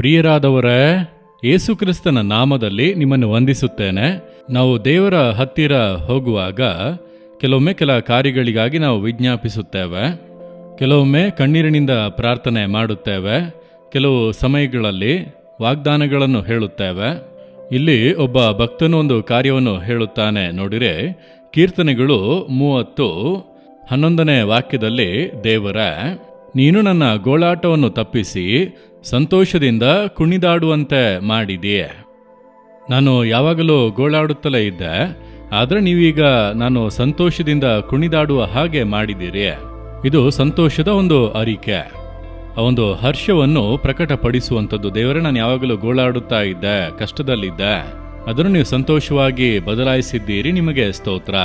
ಪ್ರಿಯರಾದವರೇ, ಯೇಸುಕ್ರಿಸ್ತನ ನಾಮದಲ್ಲಿ ನಿಮ್ಮನ್ನು ವಂದಿಸುತ್ತೇನೆ. ನಾವು ದೇವರ ಹತ್ತಿರ ಹೋಗುವಾಗ ಕೆಲವೊಮ್ಮೆ ಕೆಲ ಕಾರ್ಯಗಳಿಗಾಗಿ ನಾವು ವಿಜ್ಞಾಪಿಸುತ್ತೇವೆ, ಕೆಲವೊಮ್ಮೆ ಕಣ್ಣೀರಿನಿಂದ ಪ್ರಾರ್ಥನೆ ಮಾಡುತ್ತೇವೆ, ಕೆಲವು ಸಮಯಗಳಲ್ಲಿ ವಾಗ್ದಾನಗಳನ್ನು ಹೇಳುತ್ತೇವೆ. ಇಲ್ಲಿ ಒಬ್ಬ ಭಕ್ತನು ಒಂದು ಕಾರ್ಯವನ್ನು ಹೇಳುತ್ತಾನೆ ನೋಡಿರೆ, ಕೀರ್ತನೆಗಳು 30:11 ವಾಕ್ಯದಲ್ಲಿ ದೇವರೇ, ನೀನು ನನ್ನ ಗೋಳಾಟವನ್ನು ತಪ್ಪಿಸಿ ಸಂತೋಷದಿಂದ ಕುಣಿದಾಡುವಂತೆ ಮಾಡಿದೆಯೇ. ನಾನು ಯಾವಾಗಲೂ ಗೋಳಾಡುತ್ತಲೇ ಇದ್ದೆ, ಆದರೆ ನೀವೀಗ ನಾನು ಸಂತೋಷದಿಂದ ಕುಣಿದಾಡುವ ಹಾಗೆ ಮಾಡಿದ್ದೀರಿ. ಇದು ಸಂತೋಷದ ಒಂದು ಅರಿಕೆ, ಆ ಒಂದು ಹರ್ಷವನ್ನು ಪ್ರಕಟಪಡಿಸುವಂಥದ್ದು. ದೇವರೇ, ನಾನು ಯಾವಾಗಲೂ ಗೋಳಾಡುತ್ತಾ ಇದ್ದೆ, ಕಷ್ಟದಲ್ಲಿದ್ದೆ, ಅದನ್ನು ನೀವು ಸಂತೋಷವಾಗಿ ಬದಲಾಯಿಸಿದ್ದೀರಿ, ನಿಮಗೆ ಸ್ತೋತ್ರ.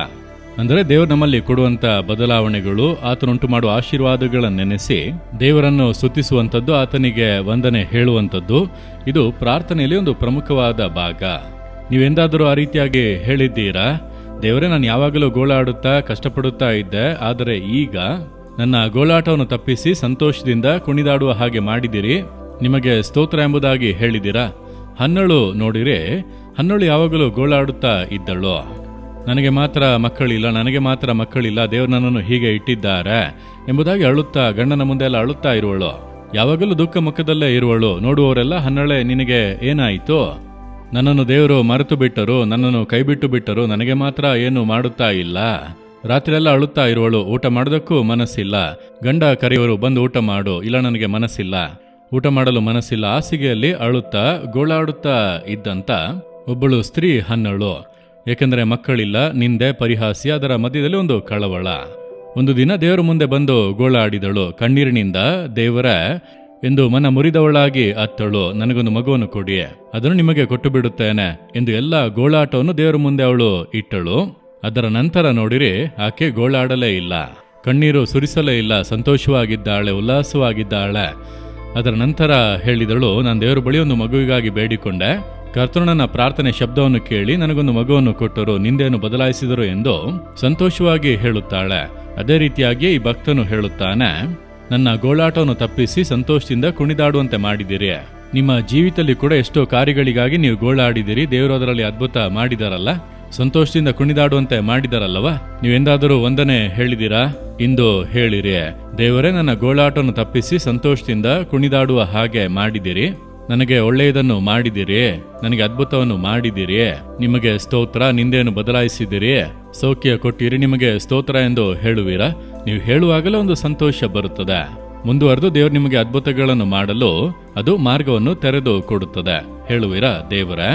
ಅಂದರೆ ದೇವರು ನಮ್ಮಲ್ಲಿ ಕೊಡುವಂಥ ಬದಲಾವಣೆಗಳು, ಆತನುಂಟು ಮಾಡುವ ಆಶೀರ್ವಾದಗಳನ್ನು ನೆನೆಸಿ ದೇವರನ್ನು ಸ್ತುತಿಸುವಂಥದ್ದು, ಆತನಿಗೆ ವಂದನೆ ಹೇಳುವಂಥದ್ದು, ಇದು ಪ್ರಾರ್ಥನೆಯಲ್ಲಿ ಒಂದು ಪ್ರಮುಖವಾದ ಭಾಗ. ನೀವೆಂದಾದರೂ ಆ ರೀತಿಯಾಗಿ ಹೇಳಿದ್ದೀರಾ? ದೇವರೇ, ನಾನು ಯಾವಾಗಲೂ ಗೋಳಾಡುತ್ತಾ ಕಷ್ಟಪಡುತ್ತಾ ಇದ್ದೆ, ಆದರೆ ಈಗ ನನ್ನ ಗೋಳಾಟವನ್ನು ತಪ್ಪಿಸಿ ಸಂತೋಷದಿಂದ ಕುಣಿದಾಡುವ ಹಾಗೆ ಮಾಡಿದಿರಿ, ನಿಮಗೆ ಸ್ತೋತ್ರ ಎಂಬುದಾಗಿ ಹೇಳಿದ್ದೀರಾ? ಹನ್ನಳು ನೋಡಿರೆ, ಹನ್ನಳು ಯಾವಾಗಲೂ ಗೋಳಾಡುತ್ತಾ ಇದ್ದಳು. ನನಗೆ ಮಾತ್ರ ಮಕ್ಕಳಿಲ್ಲ, ನನಗೆ ಮಾತ್ರ ಮಕ್ಕಳಿಲ್ಲ, ದೇವರು ನನ್ನನ್ನು ಹೀಗೆ ಇಟ್ಟಿದ್ದಾರೆ ಎಂಬುದಾಗಿ ಅಳುತ್ತಾ, ಗಂಡನ ಮುಂದೆ ಎಲ್ಲ ಅಳುತ್ತಾ ಇರುವಳು, ಯಾವಾಗಲೂ ದುಃಖ ಮುಖದಲ್ಲೇ ಇರುವಳು. ನೋಡುವವರೆಲ್ಲ, ಹನ್ನಳೆ ನಿನಗೆ ಏನಾಯಿತು? ನನ್ನನ್ನು ದೇವರು ಮರೆತು ಬಿಟ್ಟರು, ನನ್ನನ್ನು ಕೈಬಿಟ್ಟು ಬಿಟ್ಟರು, ನನಗೆ ಮಾತ್ರ ಏನು ಮಾಡುತ್ತಾ ಇಲ್ಲ. ರಾತ್ರಿಯೆಲ್ಲ ಅಳುತ್ತಾ ಇರುವಳು, ಊಟ ಮಾಡೋದಕ್ಕೂ ಮನಸ್ಸಿಲ್ಲ. ಗಂಡ ಕರೆಯುವರು, ಬಂದು ಊಟ ಮಾಡು, ಇಲ್ಲ ನನಗೆ ಮನಸ್ಸಿಲ್ಲ, ಊಟ ಮಾಡಲು ಮನಸ್ಸಿಲ್ಲ. ಹಾಸಿಗೆಯಲ್ಲಿ ಅಳುತ್ತಾ ಗೋಳಾಡುತ್ತಾ ಇದ್ದಂತ ಒಬ್ಬಳು ಸ್ತ್ರೀ ಹನ್ನಳು. ಏಕೆಂದರೆ ಮಕ್ಕಳಿಲ್ಲ, ನಿಂದೆ, ಪರಿಹಾಸ್ಯ, ಅದರ ಮಧ್ಯದಲ್ಲಿ ಒಂದು ಕಳವಳ. ಒಂದು ದಿನ ದೇವರ ಮುಂದೆ ಬಂದು ಗೋಳಾಡಿದಳು ಕಣ್ಣೀರಿನಿಂದ. ದೇವರ ಎಂದು ಮನ ಮುರಿದವಳಾಗಿ ಅತ್ತಳು, ನನಗೊಂದು ಮಗುವನ್ನು ಕೊಡಿ, ಅದನ್ನು ನಿಮಗೆ ಕೊಟ್ಟು ಬಿಡುತ್ತೇನೆ ಎಂದು ಎಲ್ಲ ಗೋಳಾಟವನ್ನು ದೇವರ ಮುಂದೆ ಅವಳು ಇಟ್ಟಳು. ಅದರ ನಂತರ ನೋಡಿರಿ, ಆಕೆ ಗೋಳಾಡಲೇ ಇಲ್ಲ, ಕಣ್ಣೀರು ಸುರಿಸಲೇ ಇಲ್ಲ, ಸಂತೋಷವಾಗಿದ್ದಾಳೆ, ಉಲ್ಲಾಸವಾಗಿದ್ದಾಳೆ. ಅದರ ನಂತರ ಹೇಳಿದಳು, ನಾನು ದೇವರ ಬಳಿ ಒಂದು ಮಗುವಿಗಾಗಿ ಬೇಡಿಕೊಂಡೆ, ಕರ್ತನು ನನ್ನ ಪ್ರಾರ್ಥನೆ ಶಬ್ದವನ್ನು ಕೇಳಿ ನನಗೊಂದು ಮಗುವನ್ನು ಕೊಟ್ಟರು, ನಿಂದೇನು ಬದಲಾಯಿಸಿದರು ಎಂದು ಸಂತೋಷವಾಗಿ ಹೇಳುತ್ತಾಳೆ. ಅದೇ ರೀತಿಯಾಗಿ ಈ ಭಕ್ತನು ಹೇಳುತ್ತಾನೆ, ನನ್ನ ಗೋಳಾಟವನ್ನು ತಪ್ಪಿಸಿ ಸಂತೋಷದಿಂದ ಕುಣಿದಾಡುವಂತೆ ಮಾಡಿದಿರಿ. ನಿಮ್ಮ ಜೀವಿತದಲ್ಲಿ ಕೂಡ ಎಷ್ಟೋ ಕಾರ್ಯಗಳಿಗಾಗಿ ನೀವು ಗೋಳಾಡಿದಿರಿ, ದೇವರು ಅದರಲ್ಲಿ ಅದ್ಭುತ ಮಾಡಿದಾರಲ್ಲ, ಸಂತೋಷದಿಂದ ಕುಣಿದಾಡುವಂತೆ ಮಾಡಿದಾರಲ್ಲವ. ನೀವೆಂದಾದರೂ ವಂದನೆ ಹೇಳಿದಿರಾ? ಇಂದು ಹೇಳಿರಿ, ದೇವರೇ, ನನ್ನ ಗೋಳಾಟವನ್ನು ತಪ್ಪಿಸಿ ಸಂತೋಷದಿಂದ ಕುಣಿದಾಡುವ ಹಾಗೆ ಮಾಡಿದಿರಿ, ನನಗೆ ಒಳ್ಳೆಯದನ್ನು ಮಾಡಿದಿರಿ, ನನಗೆ ಅದ್ಭುತವನ್ನು ಮಾಡಿದಿರಿ, ನಿಮಗೆ ಸ್ತೋತ್ರ, ನಿಂದೇನು ಬದಲಾಯಿಸಿದಿರಿ, ಸೌಖ್ಯ ಕೊಟ್ಟಿರಿ, ನಿಮಗೆ ಸ್ತೋತ್ರ ಎಂದು ಹೇಳುವಿರಾ? ನೀವು ಹೇಳುವಾಗಲೇ ಒಂದು ಸಂತೋಷ ಬರುತ್ತದೆ. ಮುಂದುವರೆದು ದೇವರು ನಿಮಗೆ ಅದ್ಭುತಗಳನ್ನು ಮಾಡಲು ಅದು ಮಾರ್ಗವನ್ನು ತೆರೆದು ಕೊಡುತ್ತದೆ. ಹೇಳುವಿರಾ? ದೇವರೇ,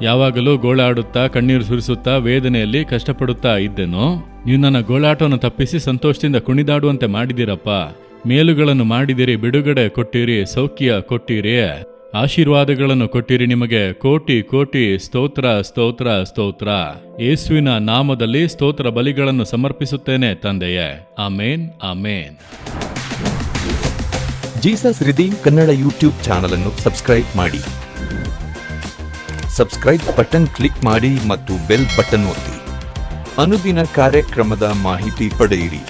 ಯಾವಾಗಲೂ ಗೋಳಾಡುತ್ತಾ ಕಣ್ಣೀರು ಸುರಿಸುತ್ತಾ ವೇದನೆಯಲ್ಲಿ ಕಷ್ಟಪಡುತ್ತಾ ಇದ್ದೆನು, ನೀವು ನನ್ನ ಗೋಳಾಟವನ್ನು ತಪ್ಪಿಸಿ ಸಂತೋಷದಿಂದ ಕುಣಿದಾಡುವಂತೆ ಮಾಡಿದಿರಪ್ಪ. ಮೇಲುಗಳನ್ನು ಮಾಡಿದಿರಿ, ಬಿಡುಗಡೆ ಕೊಟ್ಟಿರಿ, ಸೌಖ್ಯ ಕೊಟ್ಟಿರಿ, ಆಶೀರ್ವಾದಗಳನ್ನು ಕೊಟ್ಟಿರಿ, ನಿಮಗೆ ಕೋಟಿ ಕೋಟಿ ಸ್ತೋತ್ರ ಸ್ತೋತ್ರ ಸ್ತೋತ್ರ. ಯೇಸುವಿನ ನಾಮದಲ್ಲಿ ಸ್ತೋತ್ರ ಬಲಿಗಳನ್ನು ಸಮರ್ಪಿಸುತ್ತೇನೆ ತಂದೆಯೇ. Amen, amen. Jesus Redeem Kannada YouTube channel ಅನ್ನು ಸಬ್ಸ್ಕ್ರೈಬ್ ಮಾಡಿ. ಸಬ್ಸ್ಕ್ರೈಬ್ ಬಟನ್ ಕ್ಲಿಕ್ ಮಾಡಿ ಮತ್ತು ಬೆಲ್ ಬಟನ್ ಒತ್ತಿ. ಅನುದಿನ ಕಾರ್ಯಕ್ರಮದ ಮಾಹಿತಿ ಪಡೆಯಿರಿ.